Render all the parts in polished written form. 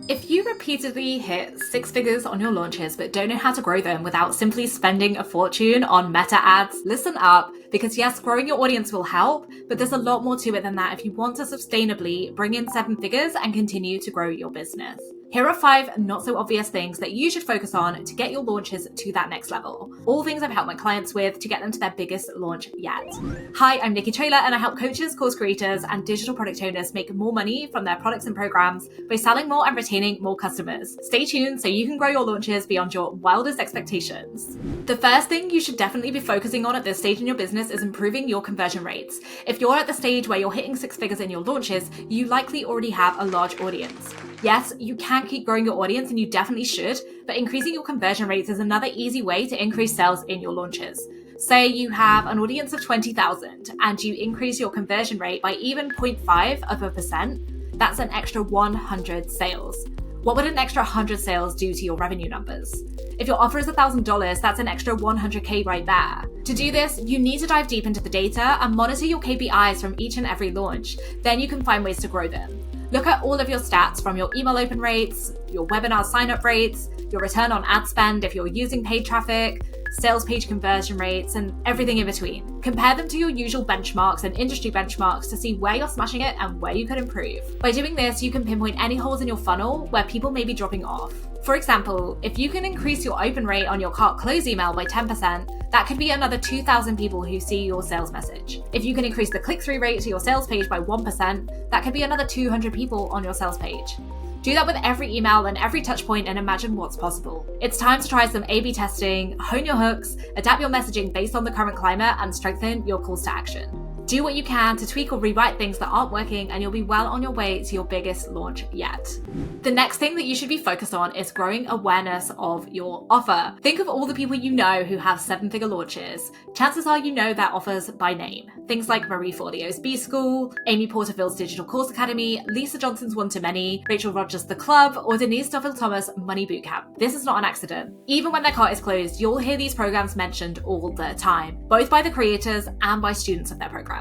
If you repeatedly hit six figures on your launches but don't know how to grow them without simply spending a fortune on meta ads, listen up, because yes, growing your audience will help, but there's a lot more to it than that if you want to sustainably bring in seven figures and continue to grow your business. Here are 5 not so obvious things that you should focus on to get your launches to that next level. All things I've helped my clients with to get them to their biggest launch yet. Hi, I'm Nikki Trailer, and I help coaches, course creators, and digital product owners make more money from their products and programs by selling more and retaining more customers. Stay tuned so you can grow your launches beyond your wildest expectations. The first thing you should definitely be focusing on at this stage in your business is improving your conversion rates. If you're at the stage where you're hitting 6 figures in your launches, you likely already have a large audience. Yes, you can keep growing your audience, and you definitely should, but increasing your conversion rates is another easy way to increase sales in your launches. Say you have an audience of 20,000 and you increase your conversion rate by even 0.5%, that's an extra 100 sales. What would an extra 100 sales do to your revenue numbers? If your offer is $1,000, that's an extra 100K right there. To do this, you need to dive deep into the data and monitor your KPIs from each and every launch. Then you can find ways to grow them. Look at all of your stats from your email open rates, your webinar sign-up rates, your return on ad spend if you're using paid traffic, sales page conversion rates, and everything in between. Compare them to your usual benchmarks and industry benchmarks to see where you're smashing it and where you could improve. By doing this, you can pinpoint any holes in your funnel where people may be dropping off. For example, if you can increase your open rate on your cart close email by 10%, that could be another 2,000 people who see your sales message. If you can increase the click-through rate to your sales page by 1%, that could be another 200 people on your sales page. Do that with every email and every touch point and imagine what's possible. It's time to try some A/B testing, hone your hooks, adapt your messaging based on the current climate, and strengthen your calls to action. Do what you can to tweak or rewrite things that aren't working, and you'll be well on your way to your biggest launch yet. The next thing that you should be focused on is growing awareness of your offer. Think of all the people you know who have 7-figure launches. Chances are you know their offers by name. Things like Marie Forleo's B-School, Amy Porterfield's Digital Course Academy, Lisa Johnson's One-to-Many, Rachel Rogers' The Club, or Denise Duffield Thomas' Money Bootcamp. This is not an accident. Even when their cart is closed, you'll hear these programs mentioned all the time, both by the creators and by students of their programs.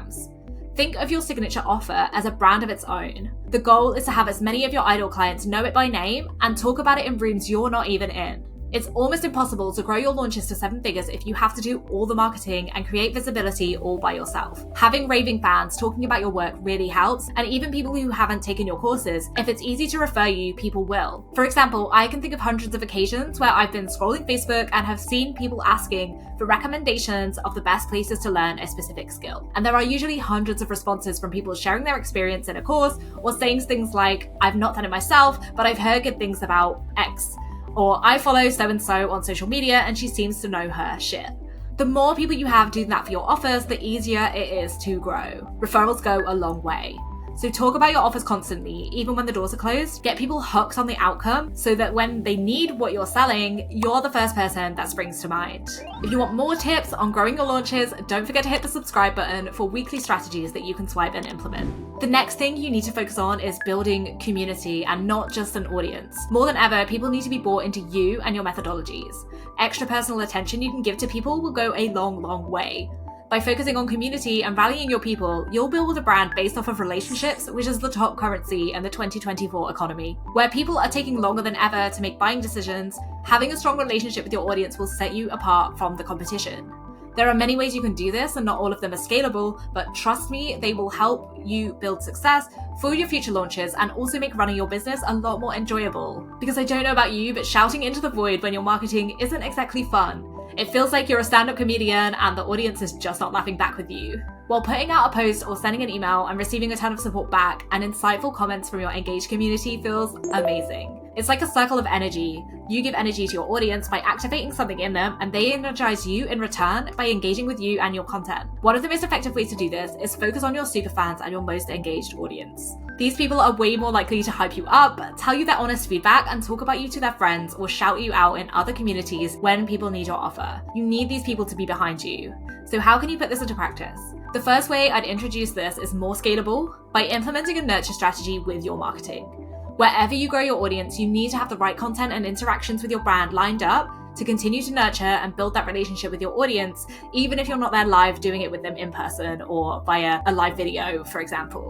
Think of your signature offer as a brand of its own. The goal is to have as many of your ideal clients know it by name and talk about it in rooms you're not even in. It's almost impossible to grow your launches to 7 figures if you have to do all the marketing and create visibility all by yourself. Having raving fans talking about your work really helps, and even people who haven't taken your courses, if it's easy to refer you, people will. For example, I can think of hundreds of occasions where I've been scrolling Facebook and have seen people asking for recommendations of the best places to learn a specific skill. And there are usually hundreds of responses from people sharing their experience in a course or saying things like, "I've not done it myself, but I've heard good things about X." Or, "I follow so-and-so on social media and she seems to know her shit." The more people you have doing that for your offers, the easier it is to grow. Referrals go a long way. So talk about your offers constantly, even when the doors are closed. Get people hooked on the outcome so that when they need what you're selling, you're the first person that springs to mind. If you want more tips on growing your launches, don't forget to hit the subscribe button for weekly strategies that you can swipe and implement. The next thing you need to focus on is building community and not just an audience. More than ever, people need to be bought into you and your methodologies. Extra personal attention you can give to people will go a long, long way. By focusing on community and rallying your people, you'll build a brand based off of relationships, which is the top currency in the 2024 economy. Where people are taking longer than ever to make buying decisions, having a strong relationship with your audience will set you apart from the competition. There are many ways you can do this, and not all of them are scalable, but trust me, they will help you build success for your future launches and also make running your business a lot more enjoyable. Because I don't know about you, but shouting into the void when you're marketing isn't exactly fun. It feels like you're a stand-up comedian and the audience is just not laughing back with you. While putting out a post or sending an email and receiving a ton of support back and insightful comments from your engaged community feels amazing. It's like a circle of energy. You give energy to your audience by activating something in them, and they energize you in return by engaging with you and your content. One of the most effective ways to do this is focus on your superfans and your most engaged audience. These people are way more likely to hype you up, tell you their honest feedback, and talk about you to their friends or shout you out in other communities when people need your offer. You need these people to be behind you. So how can you put this into practice? The first way I'd introduce this is more scalable, by implementing a nurture strategy with your marketing. Wherever you grow your audience, you need to have the right content and interactions with your brand lined up to continue to nurture and build that relationship with your audience, even if you're not there live doing it with them in person or via a live video, for example.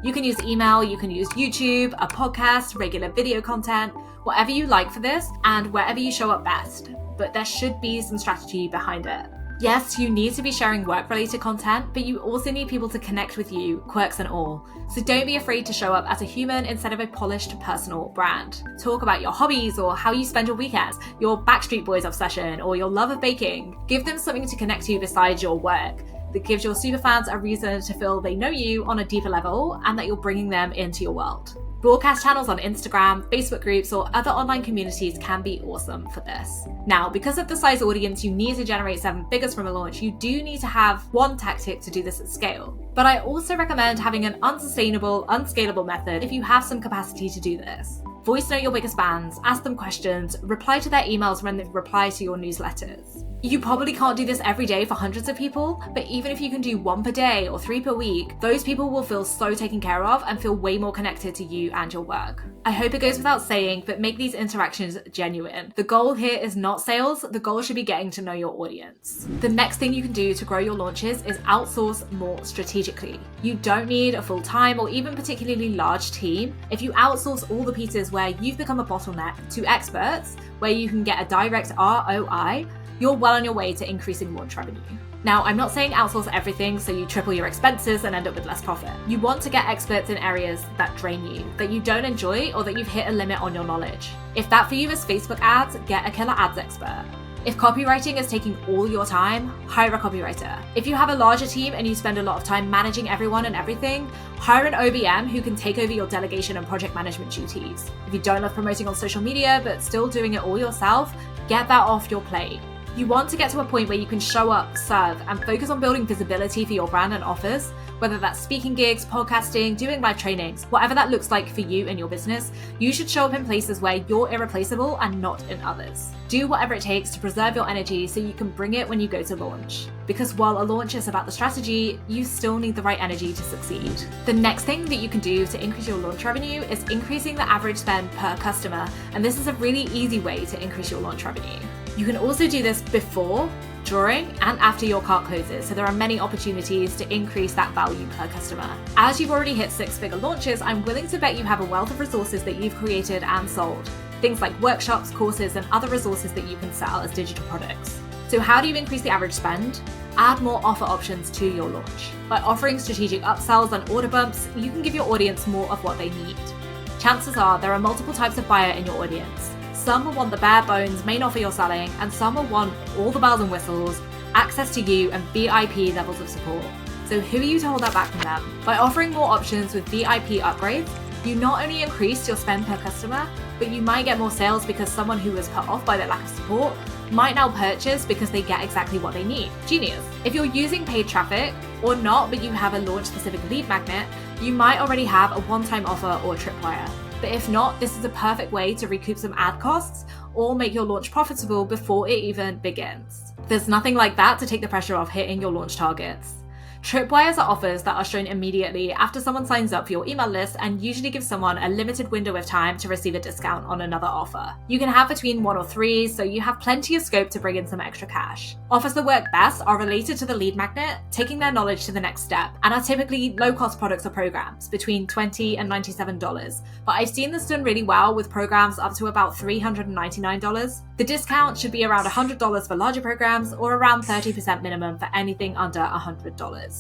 You can use email, you can use YouTube, a podcast, regular video content, whatever you like for this, and wherever you show up best. But there should be some strategy behind it. Yes, you need to be sharing work-related content, but you also need people to connect with you, quirks and all. So don't be afraid to show up as a human instead of a polished personal brand. Talk about your hobbies or how you spend your weekends, your Backstreet Boys obsession, or your love of baking. Give them something to connect to besides your work. That gives your superfans a reason to feel they know you on a deeper level and that you're bringing them into your world. Broadcast channels on Instagram, Facebook groups, or other online communities can be awesome for this. Now, because of the size audience you need to generate 7 figures from a launch, you do need to have one tactic to do this at scale. But I also recommend having an unsustainable, unscalable method if you have some capacity to do this. Voice note your biggest fans, ask them questions, reply to their emails when they reply to your newsletters. You probably can't do this every day for hundreds of people, but even if you can do 1 per day or 3 per week, those people will feel so taken care of and feel way more connected to you and your work. I hope it goes without saying, but make these interactions genuine. The goal here is not sales, the goal should be getting to know your audience. The next thing you can do to grow your launches is outsource more strategically. You don't need a full-time or even particularly large team. If you outsource all the pieces where you've become a bottleneck to experts, where you can get a direct ROI, you're well on your way to increasing launch revenue. Now, I'm not saying outsource everything so you triple your expenses and end up with less profit. You want to get experts in areas that drain you, that you don't enjoy, or that you've hit a limit on your knowledge. If that for you is Facebook ads, get a killer ads expert. If copywriting is taking all your time, hire a copywriter. If you have a larger team and you spend a lot of time managing everyone and everything, hire an OBM who can take over your delegation and project management duties. If you don't love promoting on social media but still doing it all yourself, get that off your plate. You want to get to a point where you can show up, serve, and focus on building visibility for your brand and offers, whether that's speaking gigs, podcasting, doing live trainings, whatever that looks like for you and your business. You should show up in places where you're irreplaceable and not in others. Do whatever it takes to preserve your energy so you can bring it when you go to launch. Because while a launch is about the strategy, you still need the right energy to succeed. The next thing that you can do to increase your launch revenue is increasing the average spend per customer, and this is a really easy way to increase your launch revenue. You can also do this before, during, and after your cart closes, so there are many opportunities to increase that value per customer. As you've already hit 6-figure launches, I'm willing to bet you have a wealth of resources that you've created and sold. Things like workshops, courses, and other resources that you can sell as digital products. So how do you increase the average spend? Add more offer options to your launch. By offering strategic upsells and order bumps, you can give your audience more of what they need. Chances are there are multiple types of buyer in your audience. Some will want the bare bones main offer you're selling, and some will want all the bells and whistles, access to you, and VIP levels of support. So who are you to hold that back from them? By offering more options with VIP upgrades, you not only increase your spend per customer, but you might get more sales because someone who was put off by their lack of support might now purchase because they get exactly what they need. Genius. If you're using paid traffic or not, but you have a launch-specific lead magnet, you might already have a one-time offer or tripwire. But if not, this is a perfect way to recoup some ad costs or make your launch profitable before it even begins. There's nothing like that to take the pressure off hitting your launch targets. Tripwires are offers that are shown immediately after someone signs up for your email list and usually give someone a limited window of time to receive a discount on another offer. You can have between 1 or 3, so you have plenty of scope to bring in some extra cash. Offers that work best are related to the lead magnet, taking their knowledge to the next step, and are typically low-cost products or programs between $20 and $97. But I've seen this done really well with programs up to about $399. The discount should be around $100 for larger programs or around 30% minimum for anything under $100.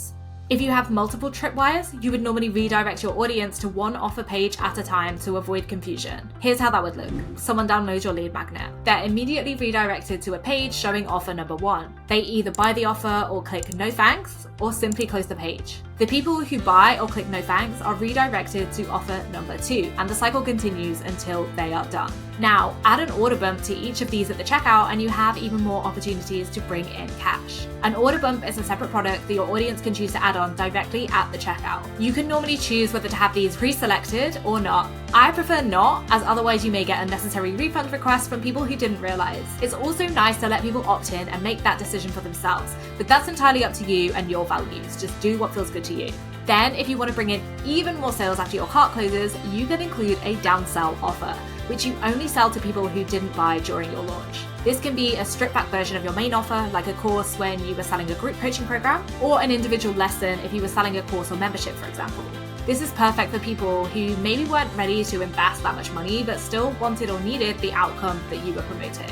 If you have multiple tripwires, you would normally redirect your audience to one offer page at a time to avoid confusion. Here's how that would look. Someone downloads your lead magnet. They're immediately redirected to a page showing offer number 1. They either buy the offer or click no thanks, or simply close the page. The people who buy or click no thanks are redirected to offer number 2, and the cycle continues until they are done. Now, add an order bump to each of these at the checkout and you have even more opportunities to bring in cash. An order bump is a separate product that your audience can choose to add on directly at the checkout. You can normally choose whether to have these pre-selected or not. I prefer not, as otherwise you may get unnecessary refund requests from people who didn't realize. It's also nice to let people opt in and make that decision for themselves, but that's entirely up to you and your values. Just do what feels good to you. Then, if you want to bring in even more sales after your cart closes, you can include a downsell offer, which you only sell to people who didn't buy during your launch. This can be a stripped back version of your main offer, like a course when you were selling a group coaching program, or an individual lesson if you were selling a course or membership, for example. This is perfect for people who maybe weren't ready to invest that much money, but still wanted or needed the outcome that you were promoting.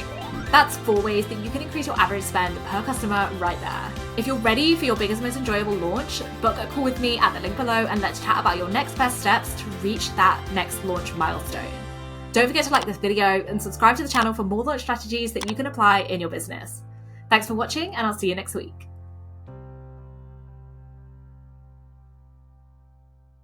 That's 4 ways that you can increase your average spend per customer right there. If you're ready for your biggest, most enjoyable launch, book a call with me at the link below and let's chat about your next best steps to reach that next launch milestone. Don't forget to like this video and subscribe to the channel for more launch strategies that you can apply in your business. Thanks for watching, and I'll see you next week.